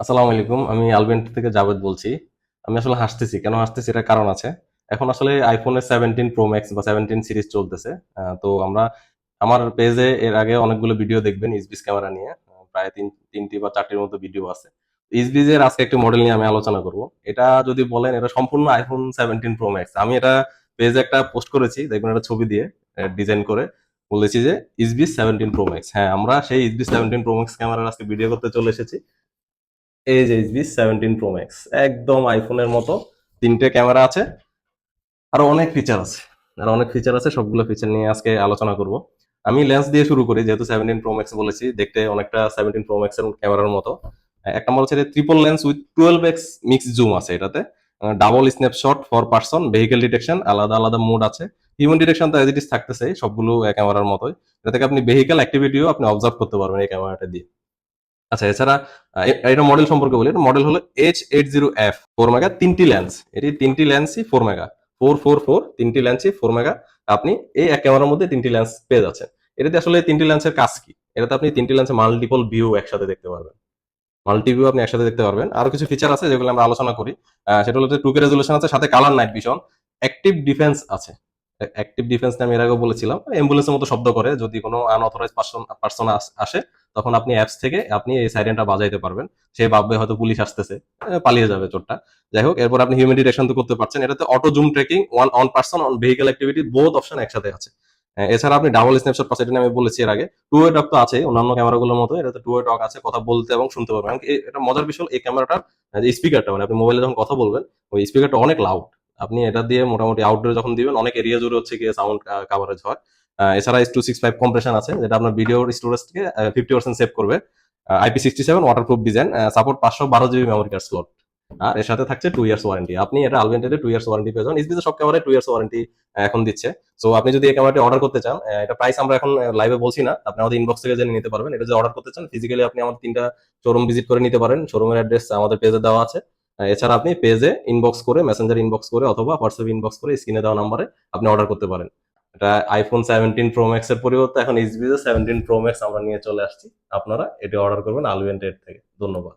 আসসালামু আলাইকুম। আমি আলবেন্ট থেকে জাভেদ বলছি। আমি আসলে হাসতেছি। কেন হাসতেছি এটার কারণ আছে। এখন আসলে iPhone-এর 17 Pro Max বা 17 সিরিজ চলতেছে। তো আমার পেজে এর আগে অনেকগুলো ভিডিও দেখবেন ইসবিস ক্যামেরা নিয়ে। প্রায় ৩টি বা ৪টির মতো ভিডিও আছে। ইসবিসের আজকে একটি মডেল নিয়ে আমি আলোচনা করব। এটা যদি বলেন এটা সম্পূর্ণ iPhone 17 Pro Max। আমি এটা পেজে একটা পোস্ট করেছি। দেখবেন একটা ছবি দিয়ে ডিজাইন করে বলেছি যে ইসবিস 17 Pro Max। হ্যাঁ, আমরা সেই ইসবিস 17 Pro Max ক্যামেরার আজকে ভিডিও করতে চলে এসেছি। এই যে এইচবি 17 প্রো ম্যাক্স, একদম আইফোনের মতো 3টে ক্যামেরা আছে, আরো অনেক ফিচার আছে সবগুলো ফিচার নিয়ে আজকে আলোচনা করব। আমি লেন্স দিয়ে শুরু করি, যেহেতু 17 প্রো ম্যাক্স বলেছি, দেখতে অনেকটা 17 প্রো ম্যাক্স এর ক্যামেরার মতো। এক নম্বর হচ্ছে triple lens with 12x mix zoom আছে এটাতে। Double snapshot for person, vehicle detection, আলাদা আলাদা মোড আছে। হিউম্যান ডিটেকশন তো এজ ইট ইজ থাকতেছে সবগুলো ক্যামেরার মতোই। এটা থেকে আপনি ভেহিকেল অ্যাক্টিভিটিও আপনি অবজার্ভ করতে পারবেন এই ক্যামেরাটা দিয়ে। আচ্ছা, এছাড়া এটা মডেল সম্পর্কে বলি। এটা মডেল হলো H80F, 4 মেগা, 3টি লেন্স। এটি 3টি লেন্সই 4 মেগা, 444, 3টি লেন্সই 4 মেগা। আপনি এই এক ক্যামেরার মধ্যে 3টি লেন্স পেয়ে যাচ্ছেন। এটাতে আসলে 3টি লেন্সের কাজ কি? এটাতে আপনি 3টি লেন্সে মাল্টিপল ভিউ একসাথে দেখতে পারবেন। মাল্টি ভিউ আপনি একসাথে দেখতে পারবেন। আরো কিছু ফিচার আছে যেগুলো আমরা আলোচনা করি। সেটা হলো যে 2K রেজুলেশন আছে, সাথে colour night vision, active defence আছে। অ্যাক্টিভ ডিফেন্স আমি এর আগেও বলেছিলাম, অ্যাম্বুলেন্সের মতো শব্দ করে, যদি কোনো আনঅথরাইজ পার্সন আসে, তখন আপনি অ্যাপস থেকে আপনি এই সাইরেনটা বাজাইতে পারবেন। সে ভাববে হয়তো পুলিশ আসতেছে, পালিয়ে যাবে চোরটা। যাই হোক, এরপর আপনি হিউম্যান ডিটেকশন তো করতে পারছেন। এটাতে auto zoom trekking, one on person on vehicle activity, both option একসাথে আছে। এছাড়া আপনি ডাবল স্ন্যাপশট পাচ্ছেন, এটা আমি বলেছি এর আগে। টু ওয়ে টক তো আছে অন্যান্য ক্যামেরাগুলোর মতো, এটাতে টু ওয়ে টক আছে, কথা বলতে এবং শুনতে পারবেন। এমনকি এটা মজার বিষয়, এই ক্যামেরাটার যে স্পিকারটা, মানে আপনি মোবাইলে যখন কথা বলবেন, ওই স্পিকারটা অনেক লাউড। আপনি এটা দিয়ে মোটামুটি আউটডোরে যখন দিবেন, অনেক এরিয়া জুড়ে হচ্ছে গিয়ে সাউন্ড কাভারেজ হয়। এছাড়া S265 কম্প্রেশন আছে, যেটা আপনার ভিডিওর স্টোরেজকে 50% সেভ করবে। IP67 waterproof design, support 512 GB memory card slot. আর এর সাথে থাকছে 2 ইয়ার্স ওয়ারেন্টি। আপনি এটা আলভেন্টেডে 2 ইয়ার্স ওয়ারেন্টি পেয়ে যাবেন। ইসবিতে সব ক্যামেরায় 2 ইয়ার্স ওয়ারেন্টি এখন দিচ্ছে। সো আপনি যদি এই ক্যামেরাটি অর্ডার করতে চান, এটা প্রাইস আমরা এখন লাইভে বলছি না, আপনি আমাদের ইনবক্স থেকে জেনে নিতে পারবেন। এটা যদি অর্ডার করতে চান ফিজিক্যালি, আপনি আমাদের 3টা শোরুম ভিজিট করে নিতে পারেন। শোরুমের অ্যাড্রেস আমাদের পেজে দেওয়া আছে। এছাড়া আপনি পেজে ইনবক্স করে, মেসেঞ্জার ইনবক্স করে অথবা হোয়াটসঅ্যাপ ইনবক্স করে স্ক্রিনে দেওয়া নাম্বারে আপনি অর্ডার করতে পারেন। এটা iPhone 17 Pro Max এর পরিবর্তে এখন এইচবিতে 17 Pro Max আমরা নিয়ে চলে আসছি। আপনারা এটি অর্ডার করবেন আলভেন্টেড থেকে। ধন্যবাদ।